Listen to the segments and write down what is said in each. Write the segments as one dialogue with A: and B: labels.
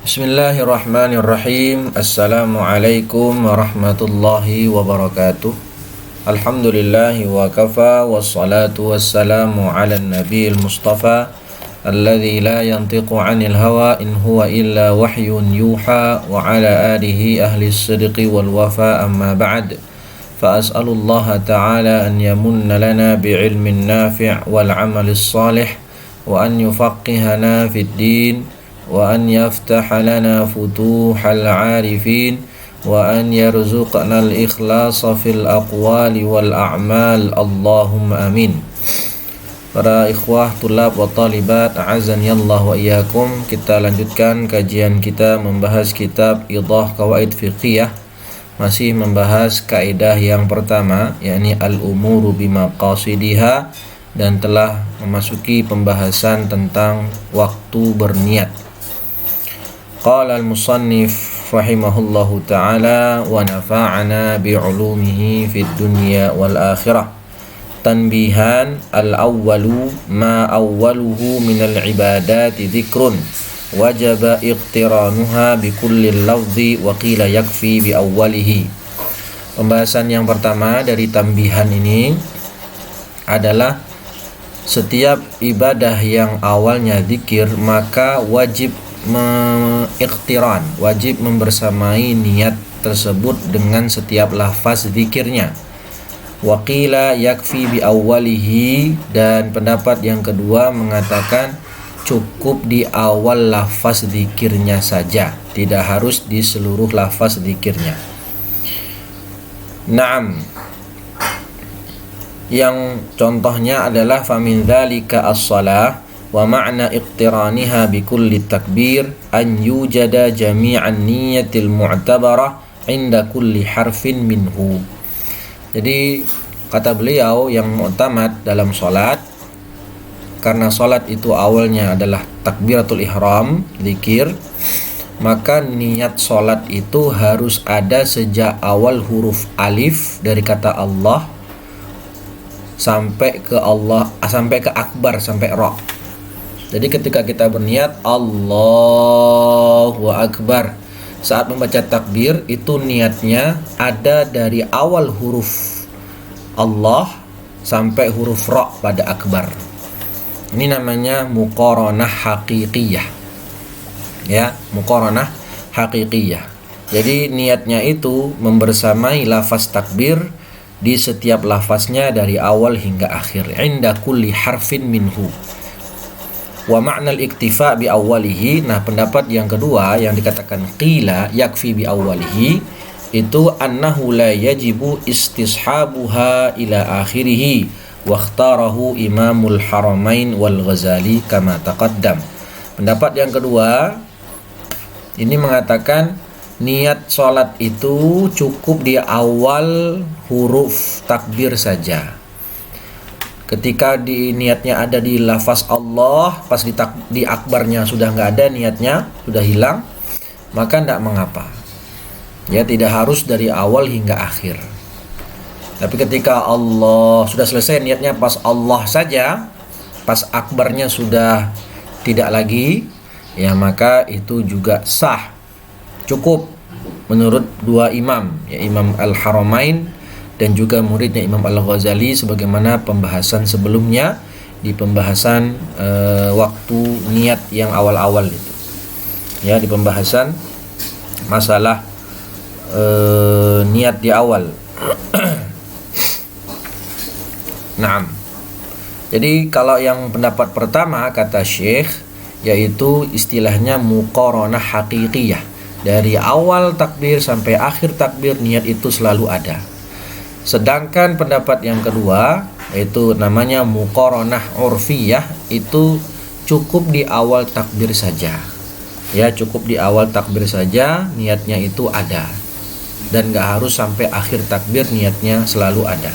A: Bismillahirrahmanirrahim. Assalamualaikum warahmatullahi wabarakatuh. Alhamdulillahi wa kafa, wassalatu wassalamu ala nabiyil mustafa alladhi la yantiqu anil hawa in huwa illa wahyun yuha wa ala alihi ahli sidqi wal wafa amma ba'd. Fa as'alullaha ta'ala an yamunna lana bi'ilmin nafi' wal amalis salih wa an yufaqqihana fid din wa an yaftaha lana futuhal arifin wa an yarzuqna al-ikhlasa fil aqwali wal a'mal. Allahumma amin. Para ikhwah, tulab wa talibat, a'azani Allah wa iyyakum. Kita lanjutkan kajian kita membahas kitab Idah Qawaid Fiqhiyah. Masih membahas kaidah yang pertama, yakni al-umuru bimaqasidiha, dan telah memasuki pembahasan tentang waktu berniat. Qala al-musannif rahimahullahu ta'ala wa nafa'ana bi'ulumihi fid dunya wal akhirah. Tanbihan al-awwalu ma awwaluhu minal ibadati dhikrun wajaba iqtiranuha bikulli lafzi wa qila yakfi bi awwalihi. Pembahasan yang pertama dari tambihan ini adalah setiap ibadah yang awalnya zikir maka wajib mengikhtiran, wajib membersamai niat tersebut dengan setiap lafaz zikirnya. Waqila yakfi bi awwalihi, dan pendapat yang kedua mengatakan cukup di awal lafaz zikirnya saja, tidak harus di seluruh lafaz zikirnya. Naam. Yang contohnya adalah famin dzalika as-shalah wa ma'na iqtiraniha bi kulli takbir an yujada jami'an niyatil mu'tabarah inda kulli harfin minhu. Jadi kata beliau yang mu'tamad dalam salat, karena salat itu awalnya adalah takbiratul ihram, zikir, maka niat salat itu harus ada sejak awal huruf alif dari kata Allah sampai ke Allah, sampai ke akbar, sampai ra. Jadi ketika kita berniat Allahu Akbar, saat membaca takbir itu niatnya ada dari awal huruf Allah sampai huruf ra pada akbar. Ini namanya muqaranah haqiqiyah. Ya, muqaranah haqiqiyah. Jadi niatnya itu membersamai lafaz takbir di setiap lafaznya dari awal hingga akhir. Inda kulli harfin minhu. Wa ma'nal iktifa bi awwalihi. Nah, pendapat yang kedua yang dikatakan qila yakfi bi awwalihi itu annahu la yajibu istishabuha ila akhirih wa ikhtarahu Imamul Haramain wal Ghazali kama taqaddam. Pendapat yang kedua ini mengatakan niat salat itu cukup di awal huruf takbir saja. Ketika di niatnya ada di lafaz Allah, pas di akbarnya sudah nggak ada niatnya, sudah hilang, maka tidak mengapa. Ya, tidak harus dari awal hingga akhir. Tapi ketika Allah sudah selesai niatnya pas Allah saja, pas akbarnya sudah tidak lagi, ya maka itu juga sah, cukup menurut dua imam, ya Imam Al-Haramain dan juga muridnya Imam Al-Ghazali, sebagaimana pembahasan sebelumnya di pembahasan waktu niat yang awal-awal itu. Ya, di pembahasan masalah niat di awal. Naam. Jadi kalau yang pendapat pertama kata Syekh, yaitu istilahnya muqaranah haqiqiyah. Dari awal takbir sampai akhir takbir niat itu selalu ada. Sedangkan pendapat yang kedua, yaitu namanya muqaranah urfiyah, itu cukup di awal takbir saja. Ya, cukup di awal takbir saja niatnya itu ada. Dan gak harus sampai akhir takbir niatnya selalu ada.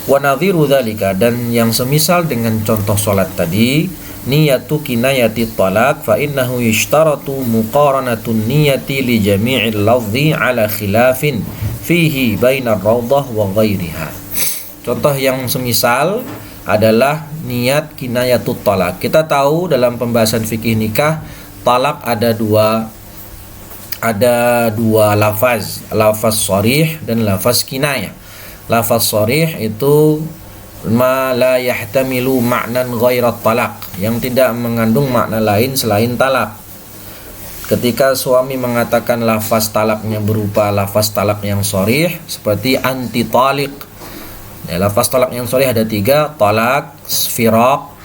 A: Wa nadhiru dzalika, dan yang semisal dengan contoh salat tadi, niyatu kinayati talaq fa innahu yushtaratu muqaranatun niyati li jami'il lafzi ala khilafin fihi bainar rawdah wa ghairiha. Contoh yang semisal adalah niat kinayatut talaq. Kita tahu dalam pembahasan fikih nikah talak ada dua lafaz, lafaz sharih dan lafaz kinayah. Lafaz sharih itu ma la yahtamilu ma'nan ghairat talak, yang tidak mengandung makna lain selain talak. Ketika suami mengatakan lafaz talaknya berupa lafaz talak yang sharih seperti anti talik. Ya, lafaz talak yang sharih ada 3, talak, firaq,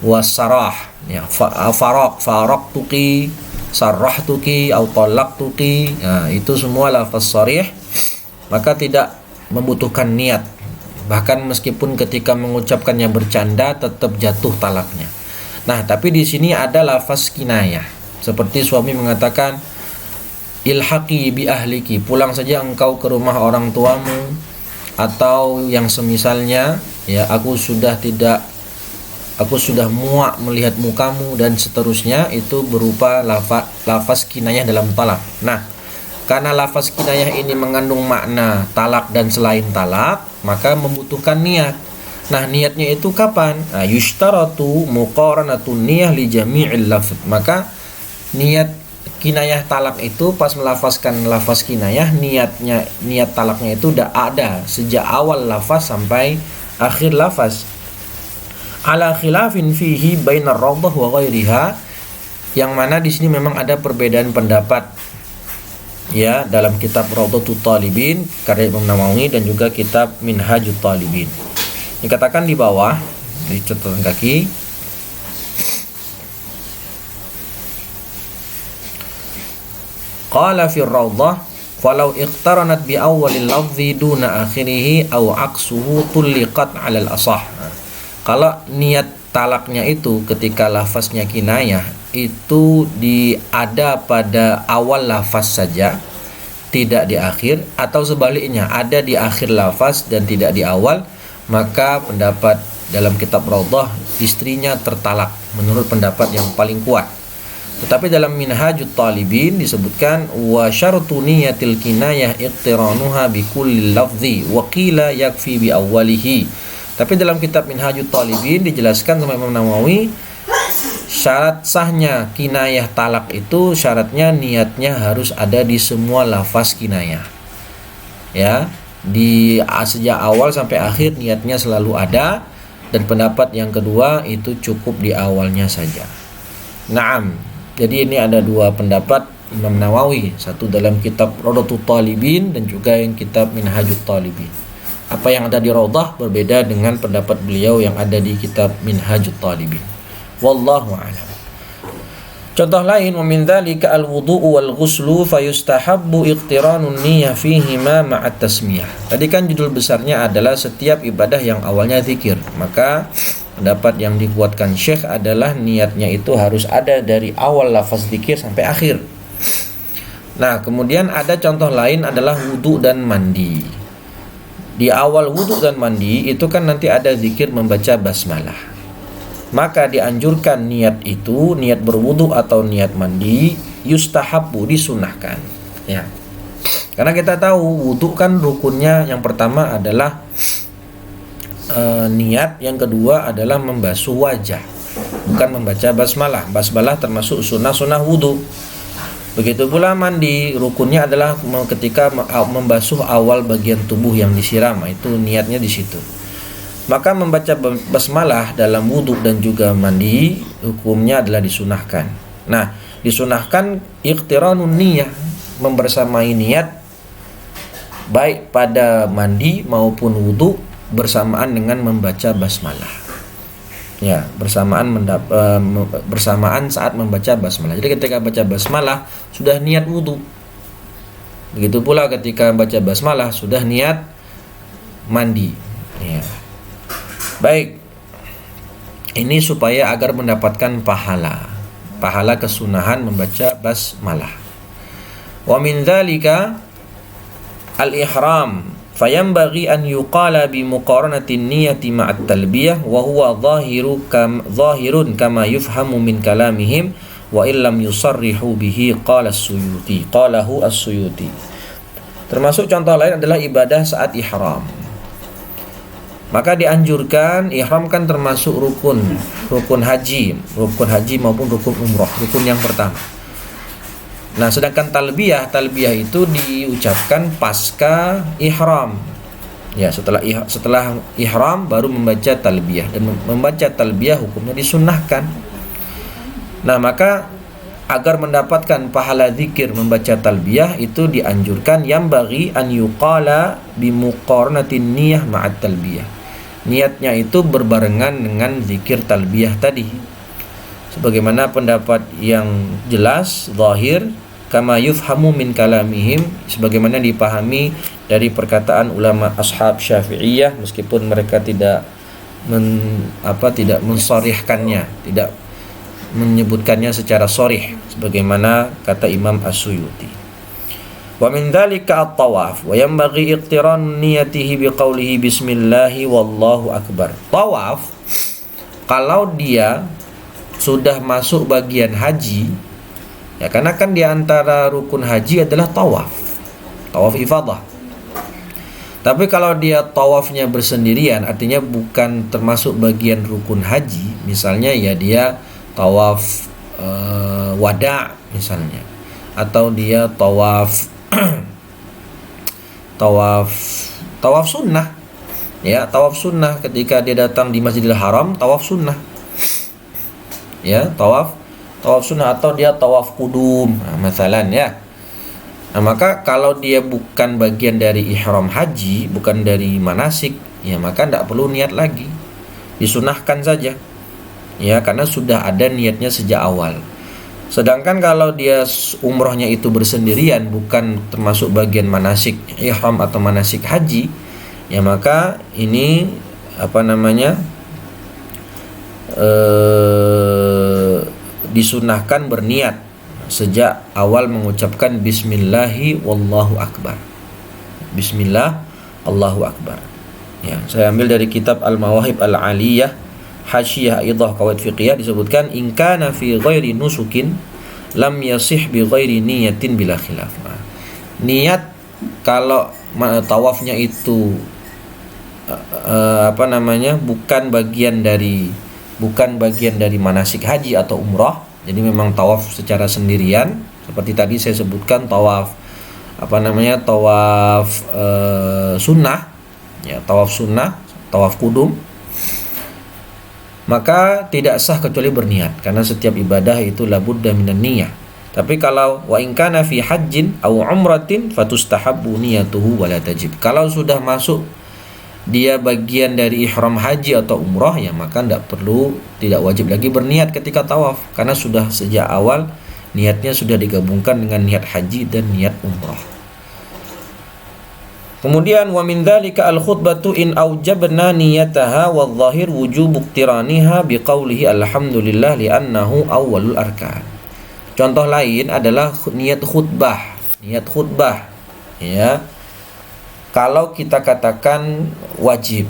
A: wasarah. Ya, faraqtuki, sarrahtuki, atau talaqtuki. Nah, itu semua lafaz sharih, maka tidak membutuhkan niat. Bahkan meskipun ketika mengucapkannya bercanda tetap jatuh talaknya. Nah, tapi di sini ada lafaz kinayah. Seperti suami mengatakan ilhaqi bi ahliki, pulang saja engkau ke rumah orang tuamu, atau yang semisalnya, ya aku sudah muak melihat mukamu, dan seterusnya. Itu berupa lafaz kinayah dalam talak. Nah, karena lafaz kinayah ini mengandung makna talak dan selain talak, maka membutuhkan niat. Nah, niatnya itu kapan? Nah, yushtaratu muqaranatun niyah li jami'il lafz. Maka niat kinayah talak itu pas melafazkan lafaz kinayah, niat talaknya itu udah ada sejak awal lafaz sampai akhir lafaz. Ala khilafin fihi bainar rawdah wa ghairiha, yang mana di sini memang ada perbedaan pendapat ya dalam kitab Rawdatul Talibin karya Imam Nawawi dan juga kitab Minhajut Talibin. Dikatakan di bawah di catatan kaki, qala fi rawdah falau iqtaranat bi awwalil lafzi duna akhirih aw aqsuhu tulliqat 'ala al-asah. Kalau niat talaknya itu ketika lafaznya kinayah itu ada pada awal lafaz saja, tidak di akhir, atau sebaliknya ada di akhir lafaz dan tidak di awal, maka pendapat dalam kitab Rawdah istrinya tertalak menurut pendapat yang paling kuat. Tetapi dalam Minhajut Talibin disebutkan wa syartu niyatil kinayah iqtiranuha bi kulli lafzi wa qila yakfi bi awwalihi. Tapi dalam kitab Minhajut Talibin dijelaskan sama Imam Nawawi, syarat sahnya kinayah talak itu syaratnya niatnya harus ada di semua lafaz kinayah. Ya, sejak awal sampai akhir niatnya selalu ada, dan pendapat yang kedua itu cukup di awalnya saja. Naam. Jadi ini ada dua pendapat Imam Nawawi, satu dalam kitab Rawdatul Talibin dan juga yang kitab Minhajut Talibin. Apa yang ada di Rawdah berbeda dengan pendapat beliau yang ada di kitab Minhajut Talibin. Wallahu a'lam. Contoh lain, wa min dzalika al-wudhu'u wal ghuslu fayustahabbu iqtiranun niyyah fihima ma'at tasmiyah. Tadi kan judul besarnya adalah setiap ibadah yang awalnya zikir. Maka pendapat yang dikuatkan Syekh adalah niatnya itu harus ada dari awal lafaz zikir sampai akhir. Nah, kemudian ada contoh lain adalah wudu dan mandi. Di awal wudu dan mandi itu kan nanti ada zikir membaca basmalah. Maka dianjurkan niat itu, niat berwudu atau niat mandi, yustahabbu, disunahkan. Ya. Karena kita tahu wudu kan rukunnya yang pertama adalah niat, yang kedua adalah membasuh wajah, bukan membaca basmalah. Basmalah termasuk sunnah wudu. Begitu pula mandi, rukunnya adalah ketika membasuh awal bagian tubuh yang disiram, itu niatnya di situ. Maka membaca basmalah dalam wudu dan juga mandi hukumnya adalah disunahkan. Nah, disunahkan iqtiranun niyah, membersamai niat baik pada mandi maupun wudu bersamaan dengan membaca basmalah. Ya, bersamaan saat membaca basmalah. Jadi ketika baca basmalah sudah niat wudu. Begitu pula ketika baca basmalah sudah niat mandi. Ya. Baik. Ini supaya agar mendapatkan pahala kesunahan membaca basmalah. Wa min dzalika al-ihram fayambaghi an yuqala bi muqaranatin niyyati ma'at talbiyah wa huwa zahirun kama yufhamu min kalamihim wa illam yusarrihu bihi qalahu as-Suyuti. Termasuk contoh lain adalah ibadah saat ihram. Maka dianjurkan, ihram kan termasuk rukun haji maupun rukun umroh, rukun yang pertama. Nah, sedangkan talbiyah itu diucapkan pasca ihram. Ya, setelah ihram baru membaca talbiyah, dan membaca talbiyah hukumnya disunnahkan. Nah, maka agar mendapatkan pahala zikir membaca talbiyah itu dianjurkan yang bagi an yuqala bimuqarnatin niyah ma'at talbiyah. Niatnya itu berbarengan dengan zikir talbiyah tadi. Sebagaimana pendapat yang jelas zahir kama yufhamu min kalamihim, sebagaimana dipahami dari perkataan ulama ashab Syafi'iyah, meskipun mereka tidak mensharihkannya, tidak menyebutkannya secara sharih, sebagaimana kata Imam As-Suyuti. Wa min dzalika at-tawaf wa yanbaghi iqtiran niyatihi biqaulihi bismillahi wallahu akbar. Tawaf kalau dia sudah masuk bagian haji, ya, karena kan di antara rukun haji adalah tawaf ifadah. Tapi kalau dia tawafnya bersendirian, artinya bukan termasuk bagian rukun haji, misalnya ya dia tawaf wada misalnya, atau dia tawaf tawaf sunnah, ya, tawaf sunnah ketika dia datang di Masjidil Haram, tawaf sunnah, ya, tawaf sunnah, atau dia tawaf kudum, misalnya, ya. Nah, maka kalau dia bukan bagian dari ihram haji, bukan dari manasik, ya, maka tidak perlu niat lagi, disunahkan saja, ya, karena sudah ada niatnya sejak awal. Sedangkan kalau dia umrohnya itu bersendirian, bukan termasuk bagian manasik ihram atau manasik haji, ya, maka ini disunahkan berniat sejak awal mengucapkan bismillahi wallahu akbar. Bismillah Allahu akbar. Ya, saya ambil dari kitab Al-Mawahib Al-Aliyah Hasyiyah Idah Qawaid Fiqhiyah, disebutkan in kana fi ghairi nusukin lam yasih bi ghairi niyatin bila khilaf. Niat kalau tawafnya itu bukan bagian dari manasik haji atau umrah, jadi memang tawaf secara sendirian, seperti tadi saya sebutkan tawaf sunnah, ya, tawaf sunnah, tawaf kudum, maka tidak sah kecuali berniat, karena setiap ibadah itu labudda minan niyah. Tapi kalau wa in kana fi hajjin aw umratin fatustahabbu niyatuhu wa la tajib. Kalau sudah masuk dia bagian dari ihram haji atau umrah, ya, maka tidak wajib lagi berniat ketika tawaf, karena sudah sejak awal niatnya sudah digabungkan dengan niat haji dan niat umrah. Kemudian wa min dzalika al-khutbatu in aujabna niyataha wadh-dhahir wujub iqtiraniha biqaulihi alhamdulillah li'annahu awwalul arkan. Contoh lain adalah niat khutbah, ya. Kalau kita katakan wajib,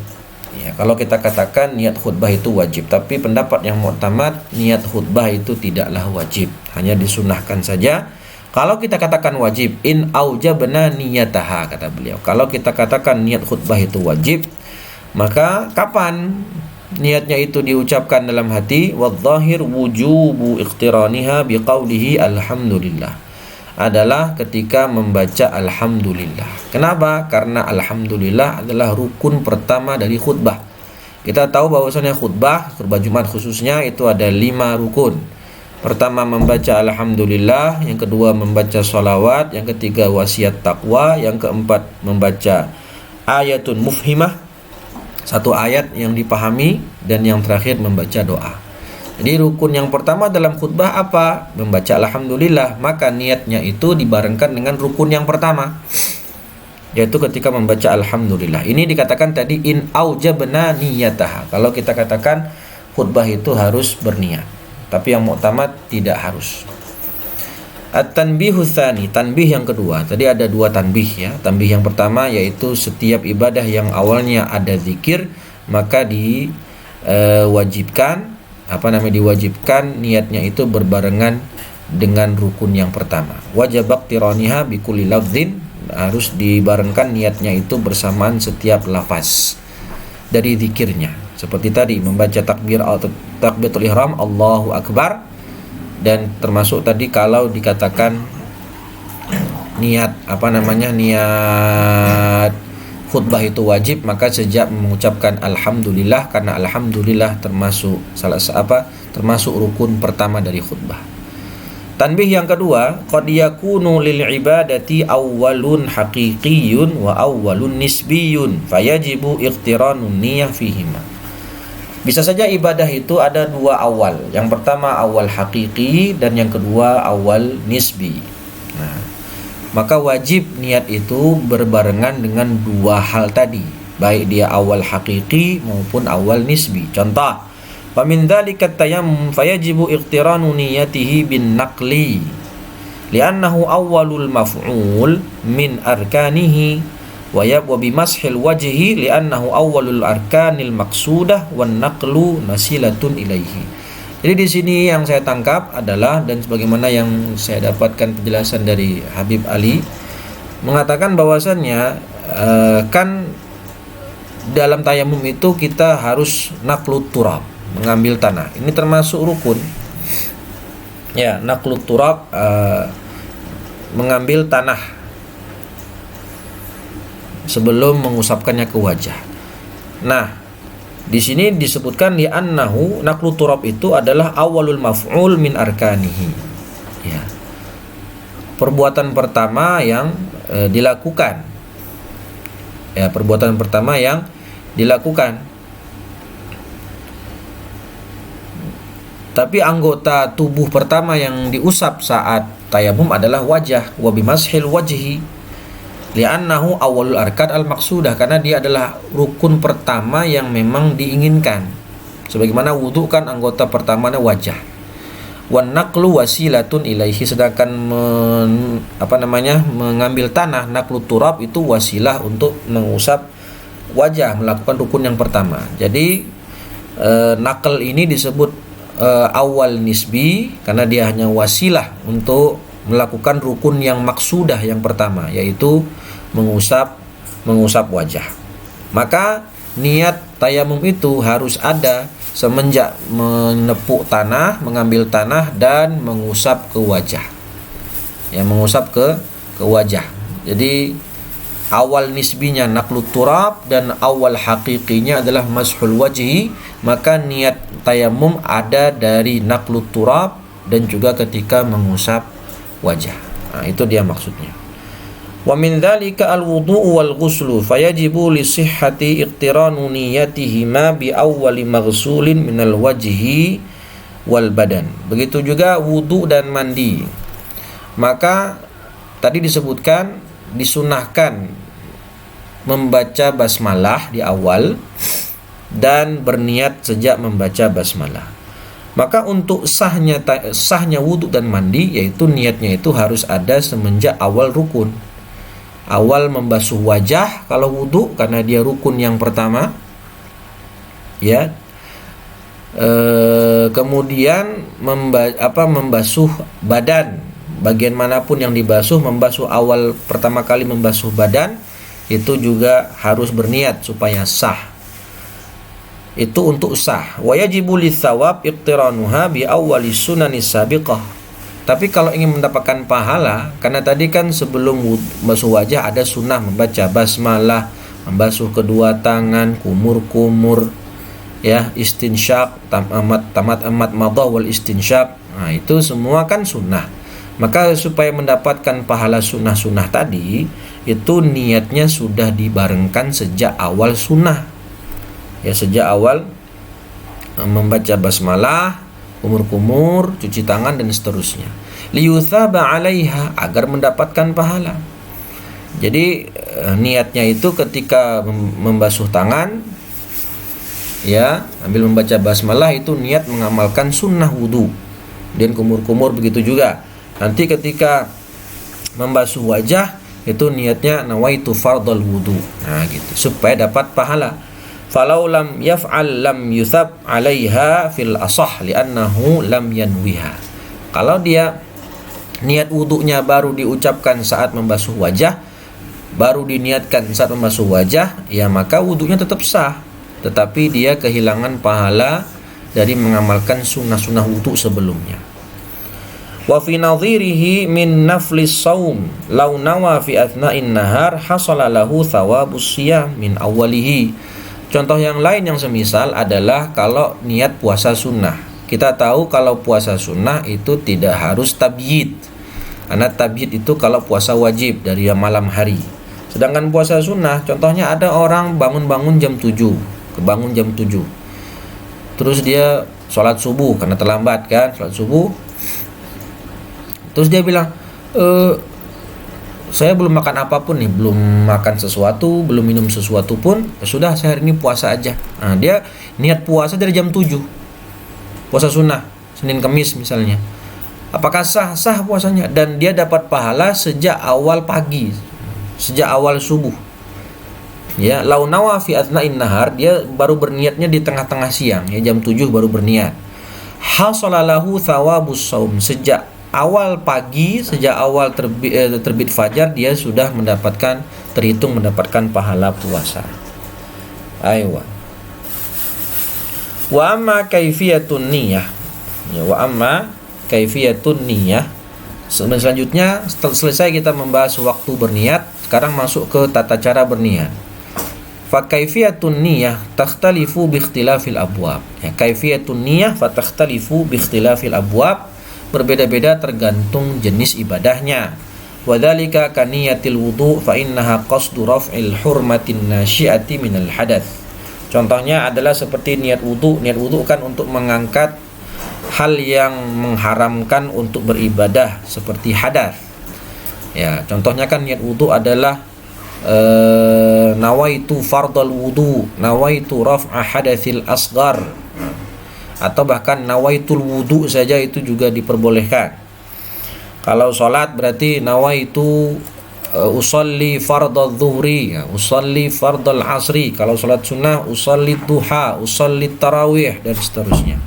A: ya, kalau kita katakan niat khutbah itu wajib, tapi pendapat yang mu'tamad niat khutbah itu tidaklah wajib, hanya disunahkan saja. Kalau kita katakan wajib, in aujabna niyataha, kata beliau, kalau kita katakan niat khutbah itu wajib, maka kapan niatnya itu diucapkan dalam hati? Wadh-dhahir wujubu iqtiraniha biqaulihi alhamdulillah, adalah ketika membaca alhamdulillah. Kenapa? Karena alhamdulillah adalah rukun pertama dari khutbah. Kita tahu bahwasanya khutbah Jumat khususnya itu ada 5 rukun. Pertama membaca alhamdulillah, yang kedua membaca sholawat, yang ketiga wasiat taqwa, yang keempat membaca ayatun mufhimah, satu ayat yang dipahami, dan yang terakhir membaca doa. Jadi rukun yang pertama dalam khutbah apa? Membaca alhamdulillah. Maka niatnya itu dibarengkan dengan rukun yang pertama, yaitu ketika membaca alhamdulillah. Ini dikatakan tadi in aujabna niyataha. Kalau kita katakan khutbah itu harus berniat, tapi yang mu'tamad tidak harus. At-tanbihu tsani, tanbih yang kedua. Tadi ada 2 tanbih, ya. Tanbih yang pertama yaitu setiap ibadah yang awalnya ada zikir, maka diwajibkan niatnya itu berbarengan dengan rukun yang pertama. Wajib iqtiraniha bi kulli lafzin, harus dibarengkan niatnya itu bersamaan setiap lafaz. dari zikirnya. Seperti tadi membaca takbiratul ihram, Allahu Akbar, dan termasuk tadi kalau dikatakan niat niat khutbah itu wajib, maka sejak mengucapkan alhamdulillah, karena alhamdulillah termasuk termasuk rukun pertama dari khutbah. Tanbih yang kedua, qad yakunu lil ibadati awwalun haqiqiyyun wa awwalun nisbiyyun fayajibu iqtiranun niyyah fihima. Bisa saja ibadah itu ada dua awal. Yang pertama awal hakiki dan yang kedua awal nisbi. Nah, maka wajib niat itu berbarengan dengan dua hal tadi, baik dia awal hakiki maupun awal nisbi. Contoh, wa min dzalika tayammum fayajibu iqtiranu niyatihi bin naqli li'annahu awwalul maf'ul min arkanihi wa bimashil wajhi li'annahu awwalul arkanil maqsudah wan naqlu nasilatun ilaihi. Jadi di sini yang saya tangkap adalah, dan sebagaimana yang saya dapatkan penjelasan dari Habib Ali, mengatakan bahwasannya kan dalam tayamum itu kita harus naqlut turab, mengambil tanah. Ini termasuk rukun. Ya, naqlut turab, mengambil tanah sebelum mengusapkannya ke wajah. Nah, di sini disebutkan li annahu naqlu turab itu adalah awalul maf'ul min arkanihi. Ya. Perbuatan pertama yang dilakukan. Ya, perbuatan pertama yang dilakukan. Tapi anggota tubuh pertama yang diusap saat tayamum adalah wajah, wa bimashil wajhi li'annahu awalul arkan al-maqsudah, karena dia adalah rukun pertama yang memang diinginkan. Sebagaimana wudu kan anggota pertamanya wajah. Wan naqlu wasilatun ilaihi, sedangkan mengambil tanah, naqlu turab itu wasilah untuk mengusap wajah, melakukan rukun yang pertama. Jadi naql ini disebut awal nisbi karena dia hanya wasilah untuk melakukan rukun yang maksudah yang pertama, yaitu mengusap wajah. Maka niat tayamum itu harus ada semenjak menepuk tanah, mengambil tanah dan mengusap ke wajah. Ya, mengusap ke wajah. Jadi awal nisbinya naqlut turab dan awal hakikinya adalah mashul wajhi, maka niat tayamum ada dari naqlut turab dan juga ketika mengusap wajah. Nah, itu dia maksudnya. Wa min dzalika al-wudu'u wal ghuslu fayajibu li sihhati iqtiranu niyyatihima bi awwali maghsulin minal wajhi wal badan. Begitu juga wudu dan mandi. Maka tadi disebutkan disunahkan membaca basmalah di awal dan berniat sejak membaca basmalah. Maka untuk sahnya wudu dan mandi, yaitu niatnya itu harus ada semenjak awal rukun. Awal membasuh wajah kalau wudu karena dia rukun yang pertama. Ya. Kemudian membasuh badan. Bagian manapun yang dibasuh, membasuh awal pertama kali membasuh badan itu juga harus berniat supaya sah. Itu untuk sah. Wa yajibu litsawab iqtiranuha bi awwali sunanis sabiqah. Tapi kalau ingin mendapatkan pahala, karena tadi kan sebelum membasuh wajah ada sunnah membaca basmalah, membasuh kedua tangan, kumur-kumur, ya, istinsyak, tamat madah wal istinsyak. Nah, itu semua kan sunnah. Maka supaya mendapatkan pahala sunnah-sunnah tadi, itu niatnya sudah dibarengkan sejak awal sunnah. Ya, sejak awal membaca basmalah, kumur-kumur, cuci tangan dan seterusnya. Liyuthaba 'alaiha, agar mendapatkan pahala. Jadi niatnya itu ketika membasuh tangan, ya, ambil membaca basmalah itu niat mengamalkan sunnah wudu. Dan kumur-kumur begitu juga. Nanti ketika membasuh wajah itu niatnya nawaitu fardhal wudu. Nah, gitu, supaya dapat pahala. Falau lam yaf'al lam yuthab 'alaiha fil asah li'annahu lam yanwiha. Kalau dia niat wudunya baru diucapkan saat membasuh wajah, baru diniatkan saat membasuh wajah, ya maka wudunya tetap sah. tetapi dia kehilangan pahala dari mengamalkan sunnah-sunnah wudu sebelumnya. Wa fi nadhirihi min naflis saum law nawa fi athna'in nahar hasala lahu thawabus siyam min awwalihi. Contoh yang lain yang semisal adalah kalau niat puasa sunnah. Kita tahu kalau puasa sunnah itu tidak harus tabyid. Karena tabyid itu kalau puasa wajib dari malam hari. Sedangkan puasa sunnah, contohnya ada orang bangun-bangun jam 7, kebangun jam 7. Terus dia sholat subuh karena terlambat kan, sholat subuh. Terus dia bilang, saya belum makan apapun nih, belum makan sesuatu, belum minum sesuatu pun, sudah saya hari ini puasa aja. Nah, dia niat puasa dari jam 7. Puasa sunnah, Senin Kamis misalnya. Apakah sah? Sah puasanya, dan dia dapat pahala sejak awal pagi, sejak awal subuh. Ya, lau nawa fi athna'in nahar, dia baru berniatnya di tengah-tengah siang, ya jam 7 baru berniat. Hasalalahu thawabus saum, sejak awal pagi, sejak awal terbit fajar dia sudah terhitung mendapatkan pahala puasa. Aywa. Wa amma kaifiyatun niyah. Ya, wa amma kaifiyatun niyah. Selanjutnya selesai kita membahas waktu berniat, sekarang masuk ke tata cara berniat. Fa kaifiyatun niyah takhtalifu bi ikhtilafil abwab. Ya, kaifiyatun niyah fa takhtalifu bi ikhtilafil abwab, berbeda-beda tergantung jenis ibadahnya. Wa dzalika kaniyatil wudu fa innaha qasdu raf'il hurmatin nasyi'ati minal hadats. Contohnya adalah seperti niat wudu. Niat wudu kan untuk mengangkat hal yang mengharamkan untuk beribadah seperti hadas. Ya, contohnya kan niat wudu adalah nawaitu fardal wudu, nawaitu raf'a hadatsil asghar, atau bahkan nawaitul wudu saja itu juga diperbolehkan. Kalau sholat berarti nawaitu usalli fardal zuhri, ya, usalli fardal asri. Kalau sholat sunnah usalli duha, usalli tarawih, dan seterusnya.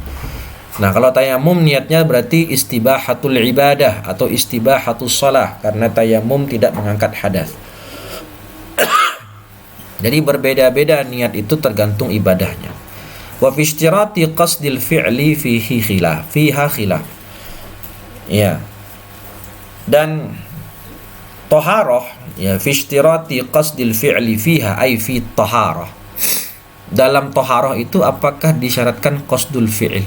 A: Nah, kalau tayamum niatnya berarti istibahatul ibadah atau istibahatus shalah, karena tayamum tidak mengangkat hadas. Jadi berbeda-beda niat itu tergantung ibadahnya. Wa fi ishtirati qasdil fi'li fiha khilaf. Ya. Dan taharah, ya, fi ishtirati qasdil fi'li fiha ay fi taharah. Dalam taharah itu apakah disyaratkan qasdul fi'il?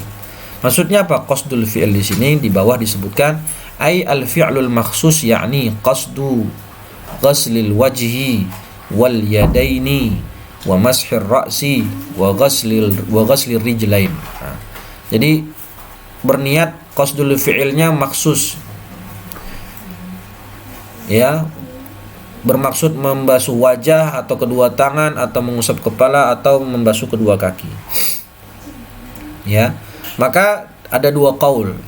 A: Maksudnya apa qasdul fi'il di sini? Di bawah disebutkan ay al-fi'lul makhsus, yakni qasdu ghaslil wajhi wal yadaini wa mashir ra'si wa ghaslir rijlain. Nah, jadi berniat qasdul fi'ilnya maksus, ya, bermaksud membasuh wajah atau kedua tangan atau mengusap kepala atau membasuh kedua kaki. Ya, maka ada dua qaul.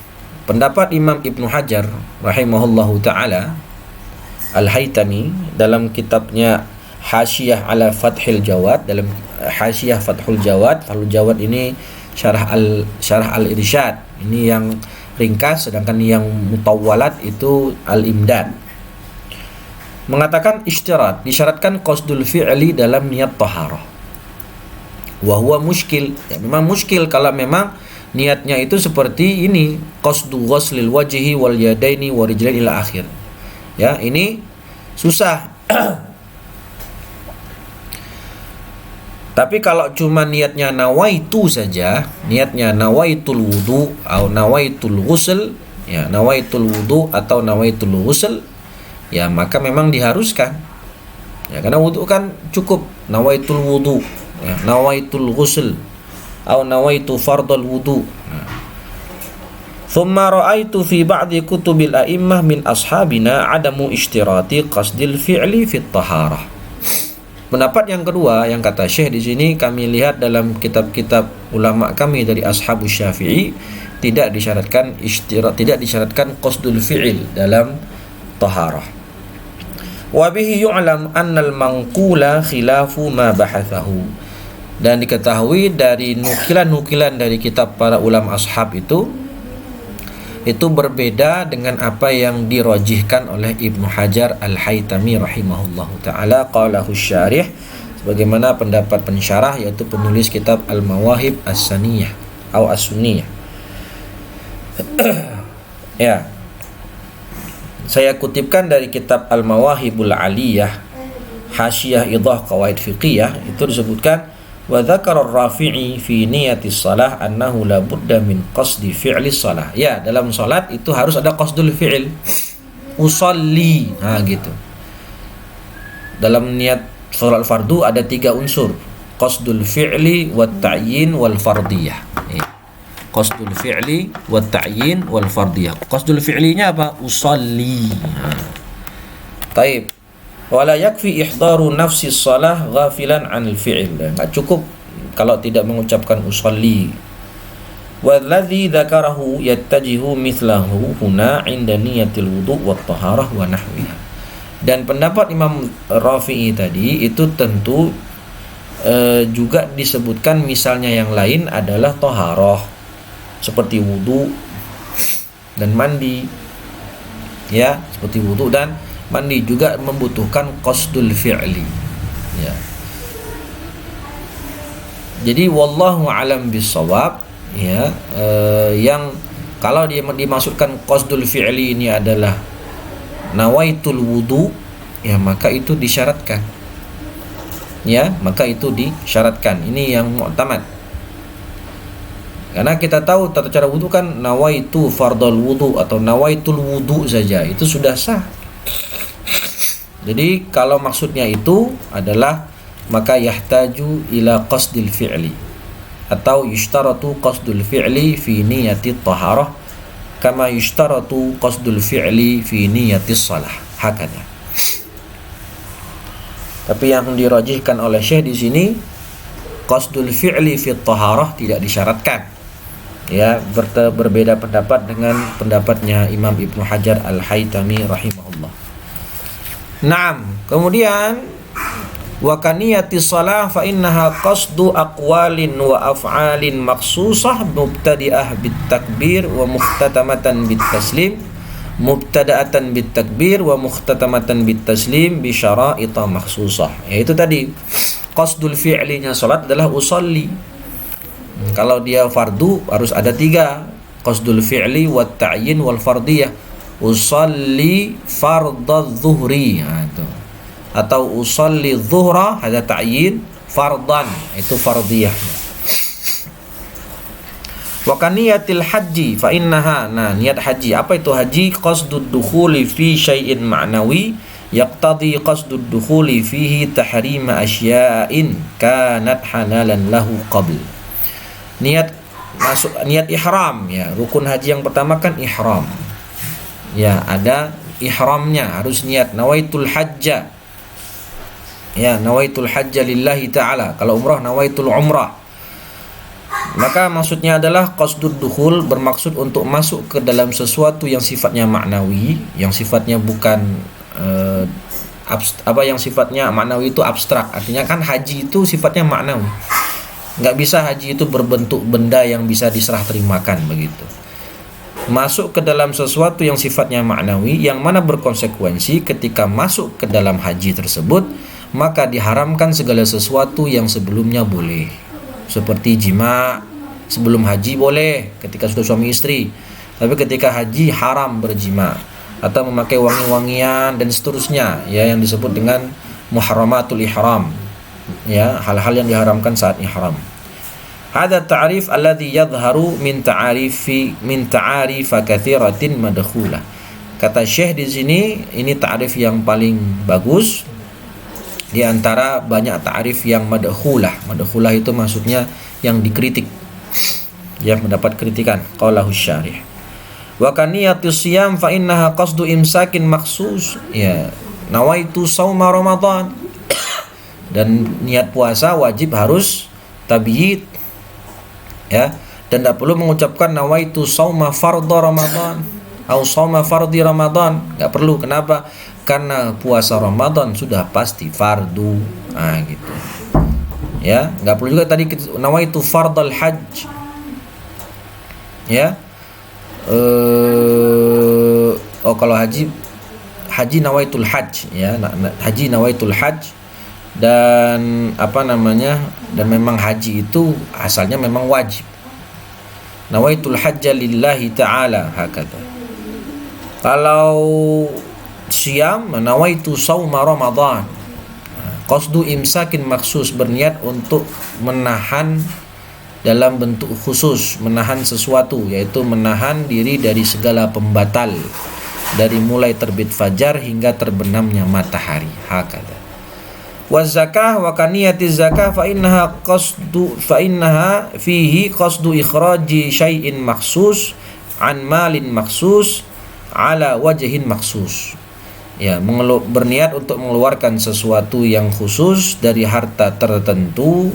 A: Pendapat Imam Ibnu Hajar rahimahullahu taala Al-Haytami dalam kitabnya Hasyiyah ala Fathil Jawad, dalam Hasyiyah Fathul Jawad. Fathul Jawad ini syarah al-Irsyad. Ini yang ringkas, sedangkan yang mutawwalat itu al-Imdad. Mengatakan isyarat, disyaratkan qasdul fi'li dalam niat taharah. Wa huwa muskil. Ya, memang muskil kalau memang niatnya itu seperti ini, qasdu ghaslil wajhi wal yadaini wa rijlain ila akhir. Ya, ini susah. Tapi kalau cuma niatnya nawaitu saja, niatnya nawaitul wudu atau nawaitul ghusl, ya, nawaitul wudu atau nawaitul ghusl, ya, maka memang diharuskan. Ya, karena wudu kan cukup nawaitul wudu, ya, nawaitul ghusl atau nawaitu fardal wudu. Thumma ra'aitu fi ba'di kutubil a'immah min ashabina adamu ishtirati qasdil fi'li fit taharah. Pendapat yang kedua yang kata Syekh di sini, kami lihat dalam kitab-kitab ulama kami dari ashabus Syafi'i tidak disyaratkan qasdul fi'il dalam taharah. Wa bihi yu'lam anna al-manqula khilafu ma bahathahu. Dan diketahui dari nukilan-nukilan dari kitab para ulama ashab itu berbeda dengan apa yang dirajihkan oleh Ibnu Hajar Al-Haytami rahimahullahu ta'ala. Qalahu syarih, sebagaimana pendapat pensyarah yaitu penulis kitab Al-Mawahib As-Saniyah atau As-Sunniyah. Ya. Saya kutipkan dari kitab Al-Mawahibul Aliyah Hasyiyah Idah Qawaid Fiqhiyah, itu disebutkan wa dzakara ar-Rafi'i fi niyatis shalah annahu la budda min qasdi fi'li shalah. Ya, dalam salat itu harus ada qasdul fi'il. Usalli, gitu. Dalam niat salat fardu ada 3 unsur: qasdul fi'li wat ta'yin wal fardiyah. Qasdul fi'li wat ta'yin wal fardiyah. Qasdul fi'linya apa? Usalli. Taib. Wala yakfi ihdaru nafsi shalah ghafilan 'anil fi'il. Enggak cukup kalau tidak mengucapkan usalli. Walladzi dzakarahu yattajihu mithlahu huna 'inda niyatil wudu' wat taharah wa nahwiha. Dan pendapat Imam Rafi'i tadi itu tentu juga disebutkan misalnya yang lain adalah taharah seperti wudu dan mandi, ya, seperti wudu dan mandi juga membutuhkan qasdul fi'li, ya. Jadi wallahu alam bisawab, ya, yang kalau dia dimaksudkan qasdul fi'li ini adalah nawaitul wudu, ya, maka itu disyaratkan, ya, maka itu disyaratkan. Ini yang mu'tamad. Karena kita tahu tata cara wudu kan nawaitu fardal wudu atau nawaitul wudu saja itu sudah sah. Jadi kalau maksudnya itu adalah maka yahtaju ila qasdil fi'li atau yushtaratu qasdul fi'li fi niyati taharah kama yushtaratu qasdul fi'li fi niyati shalah. Hakanya. Tapi yang dirajihkan oleh Syekh di sini qasdul fi'li fi taharah tidak disyaratkan. Ya, berbeda pendapat dengan pendapatnya Imam Ibnu Hajar Al-Haytami rahimahullah. Naam, kemudian wa kaniyati shalah fa innaha qasdu aqwalin wa af'alin maqsusah mubtadi'ah bit takbir wa mukhtatamatan bit taslim mubtada'atan bit takbir wa mukhtatamatan bit taslim bi syara'ita makhsusah. Yaitu tadi qasdul fi'linya salat adalah usolli. Kalau dia fardu harus ada 3, qasdul fi'li wat ta'yin wal fardiyah. Usolli fardadz zuhri, itu. Atau usolli zuhra, ada ta'yin, fardan, itu fardiyah. Wa kaniyatil haji fa innaha, niat haji. Apa itu haji? Qasdud dukhuli fi syai'in ma'nawi yaqtadi qasdud dukhuli fihi tahrima asya'in kanat halalan lahu qabl. Niat ihram, ya. Rukun haji yang pertama kan ihram. Ya, ada ihramnya, harus niat nawaitul hajja. Ya, nawaitul hajja lillahi ta'ala. Kalau umrah nawaitul umrah. Maka maksudnya adalah qasdud dukhul, bermaksud untuk masuk ke dalam sesuatu yang sifatnya maknawi, yang sifatnya bukan yang sifatnya maknawi itu abstrak. Artinya kan haji itu sifatnya maknawi. Nggak bisa haji itu berbentuk benda yang bisa diserah terimakan begitu. Masuk ke dalam sesuatu yang sifatnya maknawi, yang mana berkonsekuensi ketika masuk ke dalam haji tersebut, maka diharamkan segala sesuatu yang sebelumnya boleh. Seperti jima, sebelum haji boleh ketika sudah suami istri, tapi ketika haji haram berjima, atau memakai wangi-wangian dan seterusnya, ya, yang disebut dengan muharramatul ihram. Ya, hal-hal yang diharamkan saat ihram. Hada ta'rif alladhi yadhharu min ta'arif katsiratin madkhulah. Kata Syekh di sini, ini ta'rif yang paling bagus di antara banyak ta'rif yang madkhulah. Madkhulah itu maksudnya yang dikritik, yang mendapat kritikan. Qalahu syarih. Wa kaniyatus siyam fa innaha qasdu imsakin makhsus. Ya, nawaitu shauma ramadan. Dan niat puasa wajib harus tabyid, ya, dan tidak perlu mengucapkan nawaitu shauma fardhu ramadan atau shauma fardhi ramadan, nggak perlu. Kenapa? Karena puasa Ramadan sudah pasti fardu, gitu, ya. Nggak perlu juga tadi nawaitu fardal hajj, ya. Kalau haji nawaitul hajj, ya, haji nawaitul hajj. dan dan memang haji itu asalnya memang wajib. Nawaitul hajja lillahi ta'ala hakata. Kalau siyam, nawaitu sauma Ramadan. Qasdu imsakin maksus, berniat untuk menahan dalam bentuk khusus, menahan sesuatu, yaitu menahan diri dari segala pembatal dari mulai terbit fajar hingga terbenamnya matahari. Hakata. Wa zakah wa kaniyati zakah fa innaha fihi qasdu ikhraji syai'in maksus an malin maksus ala wajhin maksus. Ya, berniat untuk mengeluarkan sesuatu yang khusus dari harta tertentu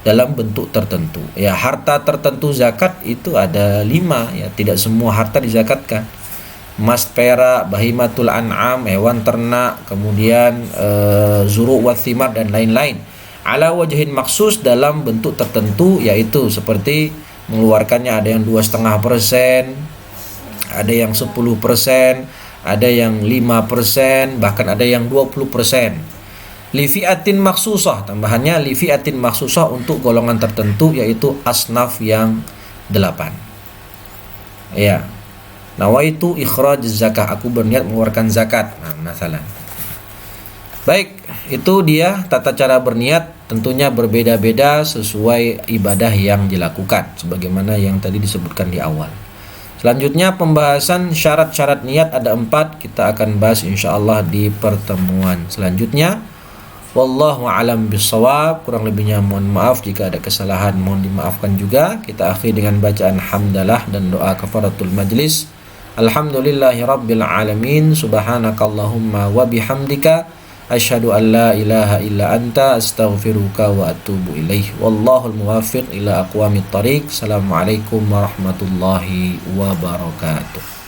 A: dalam bentuk tertentu. Ya, harta tertentu zakat itu ada 5, ya, tidak semua harta dizakatkan. Emas, perak, bahimatul an'am, hewan ternak, kemudian zuru' wa thimar dan lain-lain. Ala wajhin maksus, dalam bentuk tertentu, yaitu seperti mengeluarkannya ada yang 2,5%, ada yang 10%, ada yang 5%, bahkan ada yang 20%. Lifi'atin maksusah, tambahannya lifi'atin maksusah untuk golongan tertentu, yaitu asnaf yang 8. Ya. Nawaitu ikhraj zakah, aku berniat mengeluarkan zakat. Masalah. Baik, itu dia tata cara berniat, tentunya berbeda-beda sesuai ibadah yang dilakukan, sebagaimana yang tadi disebutkan di awal. Selanjutnya pembahasan syarat-syarat niat ada 4, kita akan bahas insyaallah di pertemuan selanjutnya. Wallahu a'lam bissawab. Kurang lebihnya mohon maaf, jika ada kesalahan mohon dimaafkan juga. Kita akhiri dengan bacaan hamdalah dan doa kafaratul majlis. Alhamdulillahi rabbil alamin. Subhanakallahumma wa bihamdika asyhadu an la ilaha illa anta astaghfiruka wa atubu ilaih. Wallahul muwaffiq ila aqwamit thariq. Assalamualaikum warahmatullahi wabarakatuh.